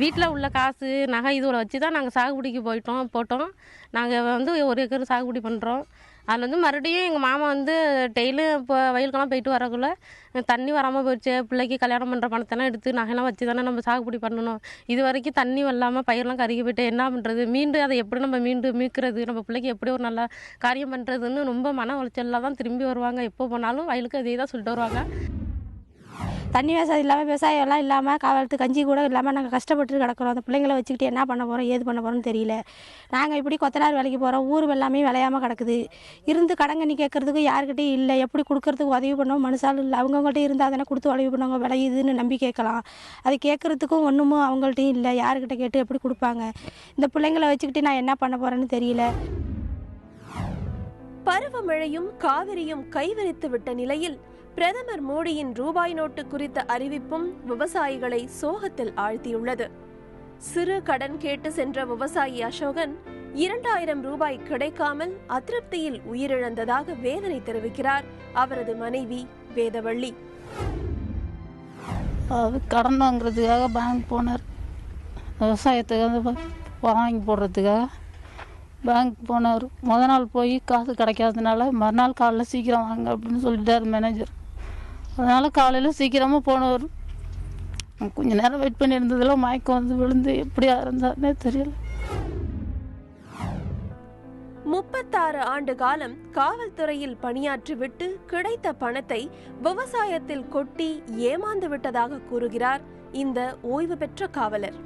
வீட்டில் உள்ள காசு நகை இதுகளை வச்சு தான் நாங்கள் சாகுபடிக்கு போட்டோம். நாங்கள் வந்து 1 ஏக்கர் சாகுபடி பண்ணுறோம். அதில் வந்து மறுபடியும் எங்கள் மாமா வந்து டெய்லியும் இப்போ வயலுக்கெல்லாம் போயிட்டு வரக்குள்ளே தண்ணி வராமல் போயிடுச்சு, பிள்ளைக்கு கல்யாணம் பண்ணுற பணத்தெல்லாம் எடுத்து நகைலாம் வச்சு தானே நம்ம சாகுபடி பண்ணணும். இது வரைக்கும் தண்ணி வெல்லாமல் பயிரெலாம் கருகி போயிட்டு என்ன பண்ணுறது, மீண்டும் அதை எப்படி நம்ம மீட்கிறது, நம்ம பிள்ளைக்கு எப்படி ஒரு நல்ல காரியம் பண்ணுறதுன்னு ரொம்ப மன உளைச்சலில் தான் திரும்பி வருவாங்க. எப்போ போனாலும் வயலுக்கு அதே தான் சொல்லிட்டு வருவாங்க. தண்ணி வசதி இல்லாமல் விவசாயம்லாம் இல்லாமல் காலத்து கஞ்சி கூட இல்லாமல் நாங்கள் கஷ்டப்பட்டு கிடக்குறோம். அந்த பிள்ளைங்களை வச்சுக்கிட்டு என்ன பண்ண போகிறோம், ஏது பண்ண போகிறோம்னு தெரியல. நாங்கள் இப்படி கொத்தனார் வேலைக்கு போகிறோம், ஊர் எல்லாமே விளையாமல் கிடக்குது. இருந்து கடங்கண்ணி கேட்குறதுக்கு யாருக்கிட்டையும் இல்லை. எப்படி கொடுக்கறதுக்கு உதவி பண்ணவும் மனுஷாலும் இல்லை. அவங்கவுங்கள்ட்ட இருந்தால் தானே கொடுத்து உதவி பண்ணுவாங்க, விளையுதுன்னு நம்பி கேட்கலாம். அது கேட்குறதுக்கும் ஒன்றும் அவங்கள்ட்டையும் இல்லை. யாருக்கிட்ட கேட்டு எப்படி கொடுப்பாங்க? இந்த பிள்ளைங்களை வச்சுக்கிட்டு நான் என்ன பண்ண போகிறேன்னு தெரியல. பருவமழையும் காவிரியும் கைவிரித்து விட்ட நிலையில் பிரதமர் மோடியின் ரூபாய் நோட்டு குறித்த அறிவிப்பும் விவசாயிகளை சோகத்தில் ஆழ்த்தியுள்ளது. சிறு கடன் கேட்டு சென்ற விவசாயி அசோகன் 2000 ரூபாய் கிடைக்காமல் அதிருப்தியில் உயிரிழந்ததாக வேதனை தெரிவிக்கிறார் அவரது மனைவி வேதவள்ளி. கடன் வாங்குறதுக்காக பேங்க் போனார். விவசாயத்துக்காக வாங்கி போடுறதுக்காக பேங்க் போனார். நாள் போய் காசு கிடைக்காததுனால மறுநாள் காலையில் சீக்கிரம் வாங்க அப்படின்னு சொல்லிட்டார் மேனேஜர். அதனால் காலையில் சீக்கிரமாக போனவர். கொஞ்சம் நேரம் வெயிட் பண்ணி இருந்ததில் மயக்கம் வந்து விழுந்து எப்படியா இருந்தாருன்னே தெரியல. 36 ஆண்டு காலம் காவல்துறையில் பணியாற்றிவிட்டு கிடைத்த பணத்தை விவசாயத்தில் கொட்டி ஏமாந்து விட்டதாக கூறுகிறார் இந்த ஓய்வு பெற்ற காவலர்.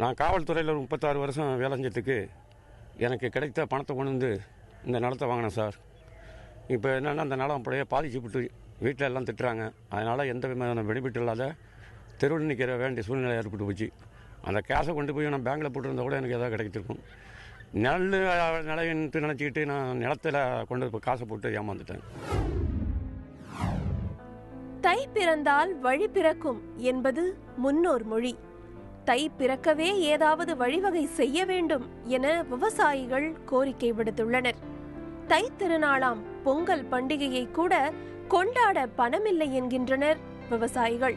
நான் காவல்துறையில் ஒரு 36 வருஷம் வேலை செஞ்சதுக்கு எனக்கு கிடைத்த பணத்தை கொண்டு வந்து இந்த நிலத்தை வாங்கினேன் சார். இப்போ என்னென்னா அந்த நிலம் அப்படியே பாதிச்சுவிட்டு வீட்டில் எல்லாம் திட்டுறாங்க. அதனால் எந்த விதமான பெனிஃபிட் இல்லாத தெருவில் நிற்கிற வேண்டிய சூழ்நிலை ஏற்பட்டு போச்சு. அந்த கேஷை கொண்டு போய் நான் பேங்கில் போட்டுருந்தா கூட எனக்கு எதாவது கிடைச்சிருக்கும். நிலையின்ட்டு நினச்சிக்கிட்டு நான் நிலத்தில் கொண்டு போய் காசை போட்டு ஏமாந்துட்டேன். தை பிறந்தால் வழி பிறக்கும் என்பது முன்னோர் மொழி. தை பிறக்கவே ஏதாவது வழிவகை செய்ய வேண்டும் என விவசாயிகள் கோரிக்கை விடுத்துள்ளனர். தை திருநாளாம் பொங்கல் பண்டிகையை கூட கொண்டாட பணமில்லை என்கின்றனர் விவசாயிகள்.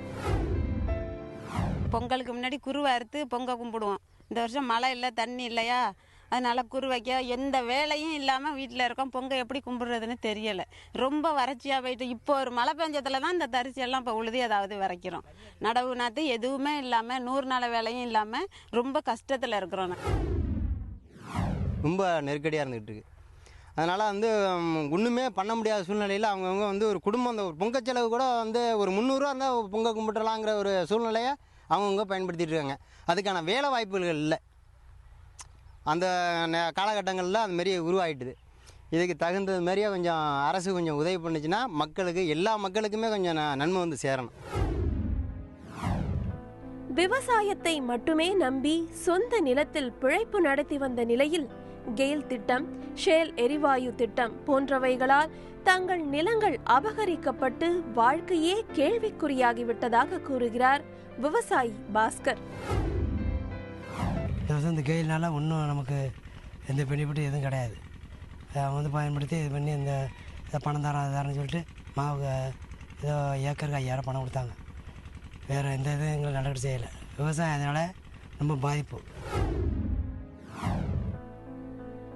பொங்கலுக்கு முன்னாடி குருவை அறுத்து பொங்க கும்பிடுவோம். இந்த வருஷம் மழை இல்லை, தண்ணி இல்லையா, அதனால குரு வைக்க எந்த வேலையும் இல்லாமல் வீட்டில் இருக்கோம். பொங்க எப்படி கும்பிடுறதுன்னு தெரியலை. ரொம்ப வறட்சியாக போயிட்டு இப்போ ஒரு மழை பெஞ்சத்தில் தான் இந்த தரிசியெல்லாம் இப்போ உழுதி ஏதாவது விதைக்கிறோம். நடவு நாற்று எதுவுமே இல்லாமல் 100 நாள் வேலையும் இல்லாமல் ரொம்ப கஷ்டத்தில் இருக்கிறோம். ரொம்ப நெருக்கடியாக இருந்துகிட்டு இருக்கு. அதனால் வந்து ஒன்றுமே பண்ண முடியாத சூழ்நிலையில் அவங்கவுங்க வந்து ஒரு குடும்பம் அந்த ஒரு பொங்கல் செலவு கூட வந்து ஒரு 300 ரூபா இருந்தால் பொங்கல் கும்பிட்டுலாங்கிற ஒரு சூழ்நிலையை அவங்கவுங்க பயன்படுத்திகிட்டு இருக்காங்க. அதுக்கான வேலை வாய்ப்புகள் இல்லை. அந்த காலகட்டங்களில் அந்த மாரி உருவாகிட்டுது. இதுக்கு தகுந்தது மாதிரியே கொஞ்சம் அரசு கொஞ்சம் உதவி பண்ணுச்சுன்னா மக்களுக்கு, எல்லா மக்களுக்குமே கொஞ்சம் நன்மை வந்து சேரணும். விவசாயத்தை மட்டுமே நம்பி சொந்த நிலத்தில் பிழைப்பு நடத்தி வந்த நிலையில் கெயில் திட்டம், ஷேல் எரிவாயு திட்டம் போன்றவைகளால் தங்கள் நிலங்கள் அபகரிக்கப்பட்டு வாழ்க்கையே கேள்விக்குறியாகிவிட்டதாக கூறுகிறார் விவசாயி பாஸ்கர். இந்த கெயில்னால ஒன்றும் நமக்கு எந்த பெனிஃபிட்டும் எதுவும் கிடையாது. அவங்க வந்து பயன்படுத்தி இது பண்ணி இந்த பணம் தரேன்னு சொல்லிட்டு மாவு ஏதோ ஏக்கருக்கு 5000 பணம் கொடுத்தாங்க. வேறு எந்த இதுவும் எங்களுக்கு நடவடிக்கை செய்யலை. விவசாயம் அதனால் ரொம்ப பாதிப்பு.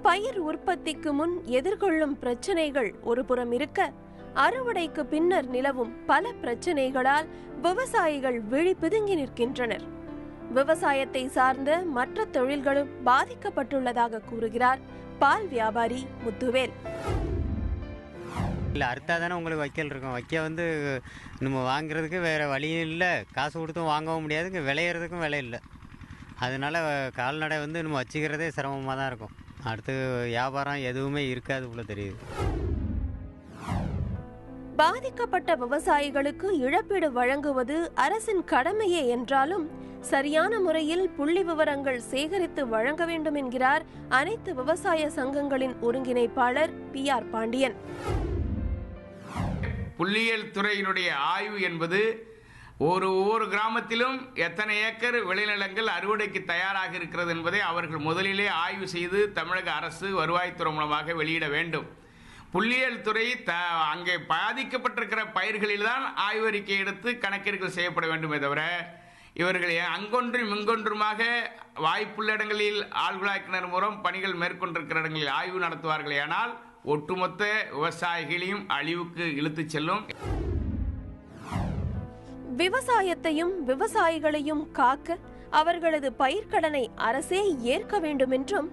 பயிர் உற்பத்திக்கு முன் எதிர்கொள்ளும் பிரச்சனைகள் ஒரு புறம் இருக்க, அறுவடைக்கு பின்னர் நிலவும் பல பிரச்சனைகளால் விவசாயிகள் விழி பிதுங்கி நிற்கின்றனர். விவசாயத்தை சார்ந்த மற்ற தொழில்களும் பாதிக்கப்பட்டுள்ளதாக கூறுகிறார் பால் வியாபாரி முத்துவேல். இல்லை, அறுத்தா தானே உங்களுக்கு வைக்கல் இருக்கும். வைக்க வந்து நம்ம வாங்குறதுக்கு வேறு வழியும் இல்லை, காசு கொடுத்தும் வாங்கவும் முடியாது, விளையிறதுக்கும் விலை இல்லை. அதனால் கால்நடை வந்து நம்ம வச்சுக்கிறதே சிரமமாக தான் இருக்கும். அடுத்து வியாபாரம் எதுவுமே இருக்காது போல தெரியுது. பாதிக்கப்பட்ட விவசாயிகளுக்கு இழப்பீடு வழங்குவது அரசின் கடமையே என்றாலும் சரியான முறையில் புள்ளி விவரங்கள் சேகரித்து வழங்க வேண்டும் என்கிறார் அனைத்து விவசாய சங்கங்களின் ஒருங்கிணைப்பாளர் PR பாண்டியன். புள்ளியியல் துறையினுடைய ஆய்வு என்பது ஒவ்வொரு கிராமத்திலும் எத்தனை ஏக்கர் விளைநிலங்கள் அறுவடைக்கு தயாராக இருக்கிறது என்பதை அவர்கள் முதலிலே ஆய்வு செய்து தமிழக அரசு வருவாய்த்துறை மூலமாக வெளியிட வேண்டும். புள்ளியியல் துறை அங்கே பாதிக்கப்பட்டிருக்கிற பயிர்களில் தான் ஆய்வறிக்கை எடுத்து கணக்கெடுக்கல் செய்யப்பட வேண்டுமே தவிர இவர்கள் அங்கொன்றும் இங்கொன்றுமாக வாய்ப்புள்ள இடங்களில் ஆழ்குழாய் கிணறு மூலம் பணிகள் மேற்கொண்டிருக்கிற இடங்களில் ஆய்வு நடத்துவார்களே ஆனால் ஒட்டுமொத்த விவசாயிகளையும் அழிவுக்கு இழுத்துச் செல்லும். விவசாயத்தையும் விவசாயிகளையும் காக்க அவர்களது பயிர்க்கடனை அரசே ஏற்க வேண்டும் என்றும்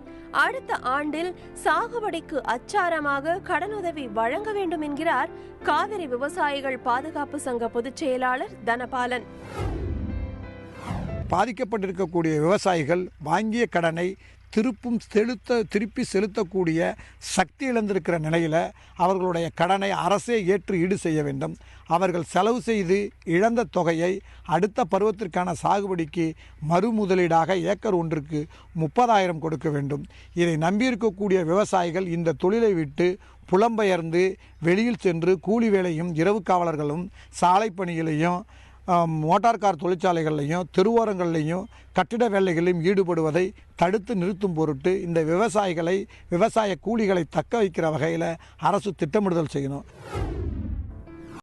அடுத்த ஆண்டில் சாகுபடிக்கு அச்சாரமாக கடனுதவி வழங்க வேண்டும் என்கிறார் காவிரி விவசாயிகள் பாதுகாப்பு சங்க பொதுச் செயலாளர் தனபாலன். பாதிக்கப்பட்டிருக்கக்கூடிய விவசாயிகள் வாங்கிய கடனை திருப்பி செலுத்தக்கூடிய சக்தி இழந்திருக்கிற நிலையில் அவர்களுடைய கடனை அரசே ஏற்று ஈடு செய்ய வேண்டும். அவர்கள் செலவு செய்து இழந்த தொகையை அடுத்த பருவத்திற்கான சாகுபடிக்கு மறுமுதலீடாக ஏக்கர் ஒன்றுக்கு 30,000 கொடுக்க வேண்டும். இதை நம்பியிருக்கக்கூடிய விவசாயிகள் இந்த தொழிலை விட்டு புலம்பெயர்ந்து வெளியில் சென்று கூலி வேலையும் இரவு காவலர்களும் சாலை பணிகளையும் மோட்டார் கார் தொழிற்சாலைகள்லையும் தெருவோரங்கள்லையும் கட்டிட வேலைகளிலும் ஈடுபடுவதை தடுத்து நிறுத்தும் பொருட்டு இந்த விவசாய கூலிகளை தக்க வைக்கிற வகையில் அரசு திட்டமிடுதல் செய்யணும்.